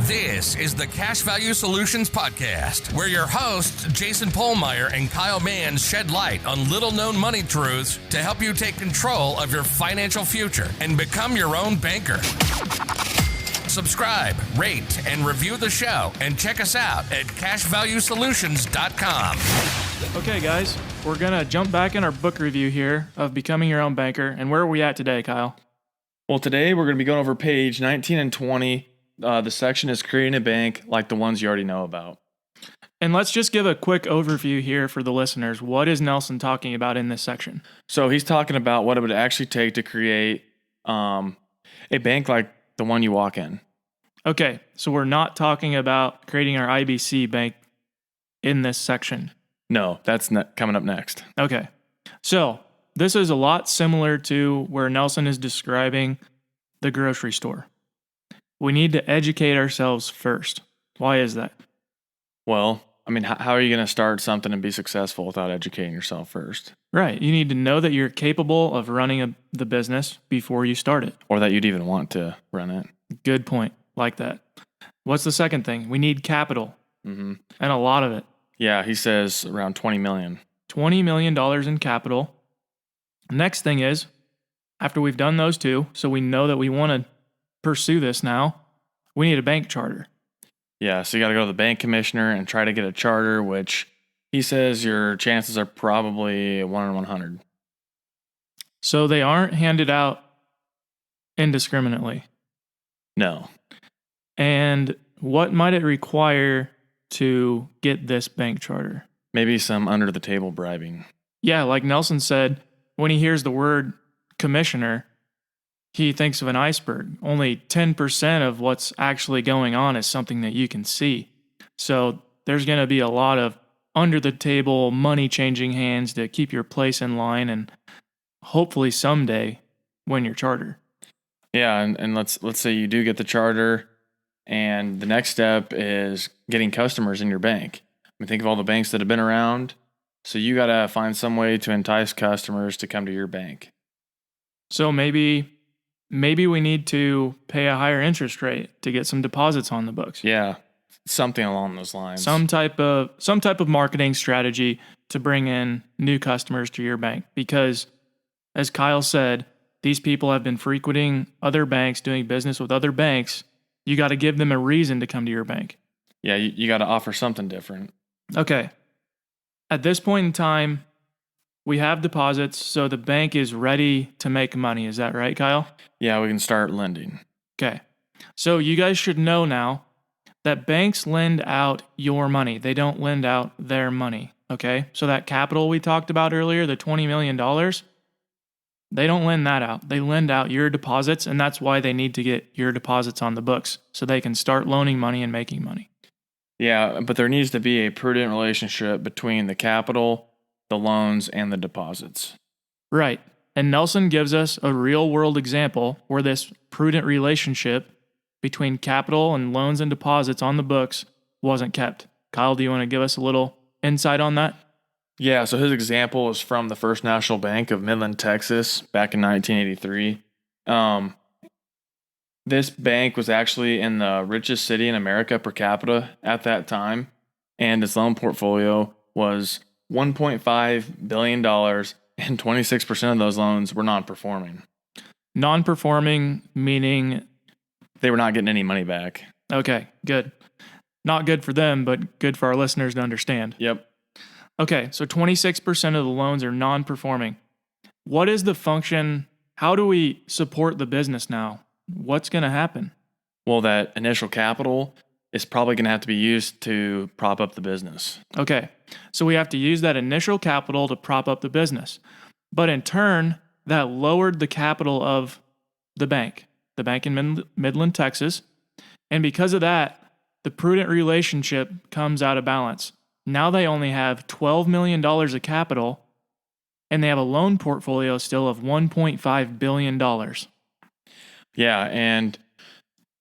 This is the Cash Value Solutions Podcast, where your hosts, Jason Pohlmeyer and Kyle Mann, shed light on little-known money truths to help you take control of your financial future and become your own banker. Subscribe, rate, and review the show, and check us out at cashvaluesolutions.com. Okay, guys, we're going to jump back in our book review here of Becoming Your Own Banker. And where are we at today, Kyle? Well, today we're going to be going over page 19 and 20. The section is creating a bank like the ones you already know about. And let's just give a quick overview here for the listeners. What is Nelson talking about in this section? So he's talking about what it would actually take to create a bank like the one you walk in. Okay, so we're not talking about creating our IBC bank in this section. No, that's coming up next. Okay, so this is a lot similar to where Nelson is describing the grocery store. We need to educate ourselves first. Why is that? Well, I mean, how are you going to start something and be successful without educating yourself first? Right. You need to know that you're capable of running the business before you start it. Or that you'd even want to run it. Good point. Like that. What's the second thing? We need capital. Mm-hmm. And a lot of it. Yeah, he says around $20 million. $20 million in capital. Next thing is, after we've done those two, so we know that we want to pursue this now, we need a bank charter. Yeah, so you got to go to the bank commissioner and try to get a charter, which he says your chances are probably 1 in 100. So they aren't handed out indiscriminately. No. And what might it require to get this bank charter? Maybe some under-the-table bribing. Yeah, like Nelson said, when he hears the word commissioner, he thinks of an iceberg. Only 10% of what's actually going on is something that you can see. So there's going to be a lot of under-the-table money changing hands to keep your place in line and hopefully someday win your charter. Yeah, and let's say you do get the charter, and the next step is getting customers in your bank. I mean, think of all the banks that have been around. So you got to find some way to entice customers to come to your bank. So maybe we need to pay a higher interest rate to get some deposits on the books. Yeah, something along those lines. Some type of marketing strategy to bring in new customers to your bank, because as Kyle said, these people have been frequenting other banks, doing business with other banks. You got to give them a reason to come to your bank. Yeah, you got to offer something different. Okay. At this point in time, we have deposits, so the bank is ready to make money. Is that right, Kyle? Yeah, we can start lending. Okay. So you guys should know now that banks lend out your money. They don't lend out their money. Okay. So that capital we talked about earlier, the $20 million, they don't lend that out. They lend out your deposits, and that's why they need to get your deposits on the books so they can start loaning money and making money. Yeah, but there needs to be a prudent relationship between the capital, the loans, and the deposits. Right. And Nelson gives us a real-world example where this prudent relationship between capital and loans and deposits on the books wasn't kept. Kyle, do you want to give us a little insight on that? Yeah, so his example is from the First National Bank of Midland, Texas, back in 1983. This bank was actually in the richest city in America per capita at that time, and its loan portfolio was $1.5 billion, and 26% of those loans were non-performing. Non-performing meaning? They were not getting any money back. Okay, good. Not good for them, but good for our listeners to understand. Yep. Okay, so 26% of the loans are non-performing. What is the function? How do we support the business now? What's going to happen? Well, that initial capital is probably going to have to be used to prop up the business. Okay, so we have to use that initial capital to prop up the business. But in turn, that lowered the capital of the bank in Midland, Texas. And because of that, the prudent relationship comes out of balance. Now they only have $12 million of capital, and they have a loan portfolio still of $1.5 billion. Yeah, and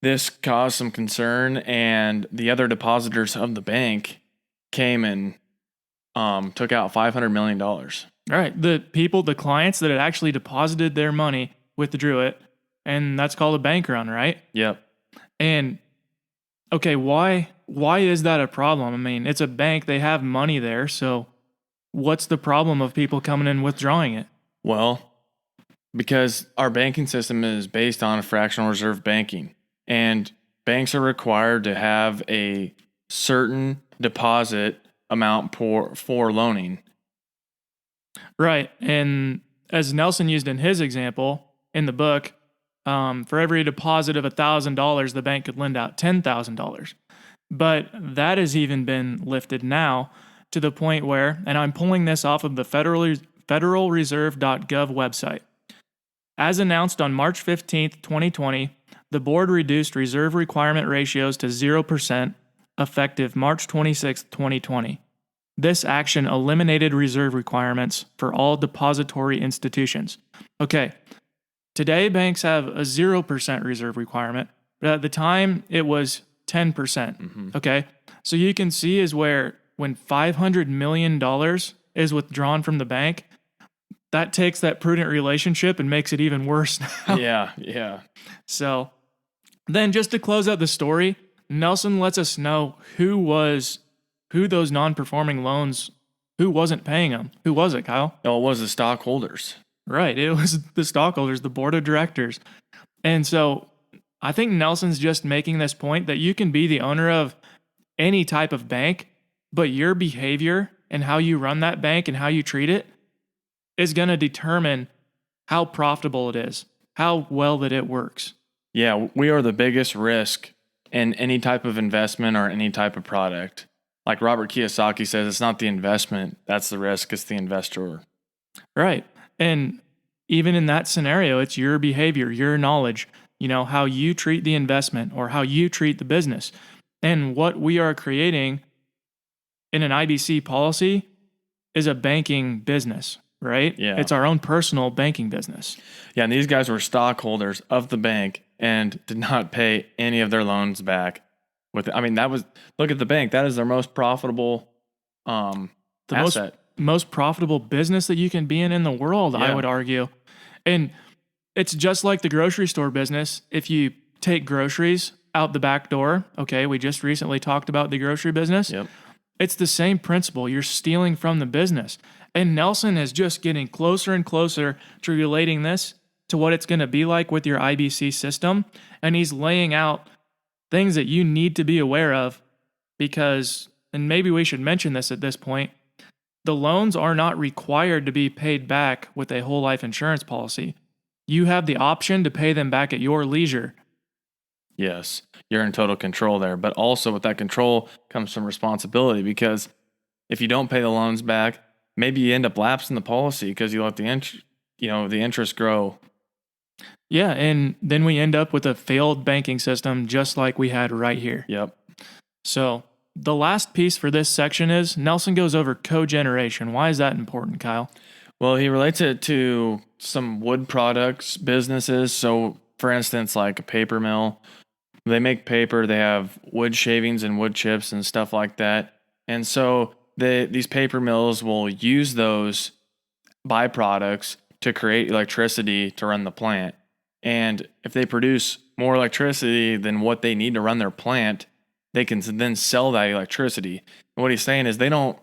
this caused some concern, and the other depositors of the bank came and took out $500 million. All right, the clients that had actually deposited their money withdrew it, and that's called a bank run, right? Yep. And Okay, why is that a problem? I mean, it's a bank, they have money there, so what's the problem of people coming in and withdrawing it? Well, because our banking system is based on fractional reserve banking, and banks are required to have a certain deposit amount for loaning. Right. And as Nelson used in his example in the book, for every deposit of $1,000, the bank could lend out $10,000. But that has even been lifted now to the point where, and I'm pulling this off of the federalreserve.gov website. As announced on March 15th, 2020, the board reduced reserve requirement ratios to 0% effective March 26th, 2020. This action eliminated reserve requirements for all depository institutions. Okay, today banks have a 0% reserve requirement, but at the time it was 10%. Mm-hmm. Okay, so you can see is where when $500 million is withdrawn from the bank, that takes that prudent relationship and makes it even worse now. Yeah. So then just to close out the story, Nelson lets us know who those non-performing loans, who wasn't paying them. Who was it, Kyle? No, it was the stockholders. Right. It was the stockholders, the board of directors. And so I think Nelson's just making this point that you can be the owner of any type of bank, but your behavior and how you run that bank and how you treat it is going to determine how profitable it is, how well that it works. Yeah, we are the biggest risk in any type of investment or any type of product. Like Robert Kiyosaki says, it's not the investment that's the risk, it's the investor. Right. And even in that scenario, it's your behavior, your knowledge, how you treat the investment or how you treat the business. And what we are creating in an IBC policy is a banking business, right? Yeah. It's our own personal banking business. Yeah, and these guys were stockholders of the bank and did not pay any of their loans back. Look at the bank. That is their most profitable asset. Most profitable business that you can be in the world, Yeah. I would argue. And it's just like the grocery store business. If you take groceries out the back door, okay, we just recently talked about the grocery business. Yep. It's the same principle. You're stealing from the business. And Nelson is just getting closer and closer to relating this to what it's going to be like with your IBC system. And he's laying out things that you need to be aware of because, and maybe we should mention this at this point, the loans are not required to be paid back with a whole life insurance policy. You have the option to pay them back at your leisure. Yes, you're in total control there. But also with that control comes some responsibility because if you don't pay the loans back, maybe you end up lapsing the policy because you let the interest grow. Yeah, and then we end up with a failed banking system just like we had right here. Yep. So the last piece for this section is Nelson goes over cogeneration. Why is that important, Kyle? Well, he relates it to some wood products businesses. So, for instance, like a paper mill, they make paper, they have wood shavings and wood chips and stuff like that. And so these paper mills will use those byproducts to create electricity to run the plant. And if they produce more electricity than what they need to run their plant, they can then sell that electricity. And what he's saying is they don't,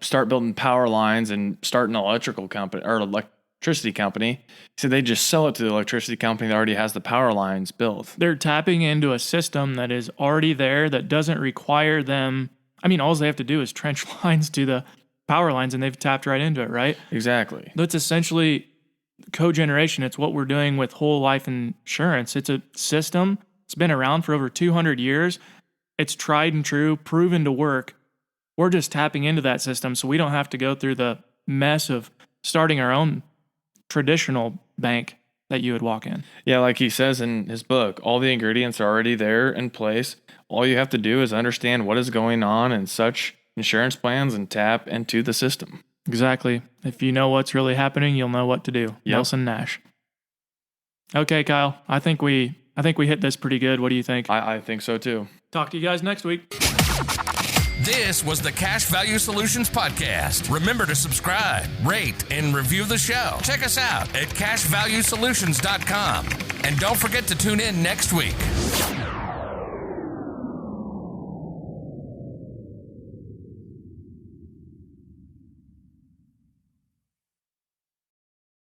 start building power lines and start an electrical company or electricity company. He said they just sell it to the electricity company that already has the power lines built. They're tapping into a system that is already there that doesn't require them. All they have to do is trench lines to the power lines and they've tapped right into it, right? Exactly. That's essentially cogeneration. It's what we're doing with whole life insurance. It's a system. It's been around for over 200 years. It's tried and true, proven to work. We're just tapping into that system so we don't have to go through the mess of starting our own traditional bank that you would walk in. Yeah, like he says in his book, all the ingredients are already there in place. All you have to do is understand what is going on in such insurance plans and tap into the system. Exactly. If you know what's really happening, you'll know what to do. Yep. Nelson Nash. Okay, Kyle. I think we hit this pretty good. What do you think? I think so too. Talk to you guys next week. This was the Cash Value Solutions Podcast. Remember to subscribe, rate, and review the show. Check us out at cashvaluesolutions.com. And don't forget to tune in next week.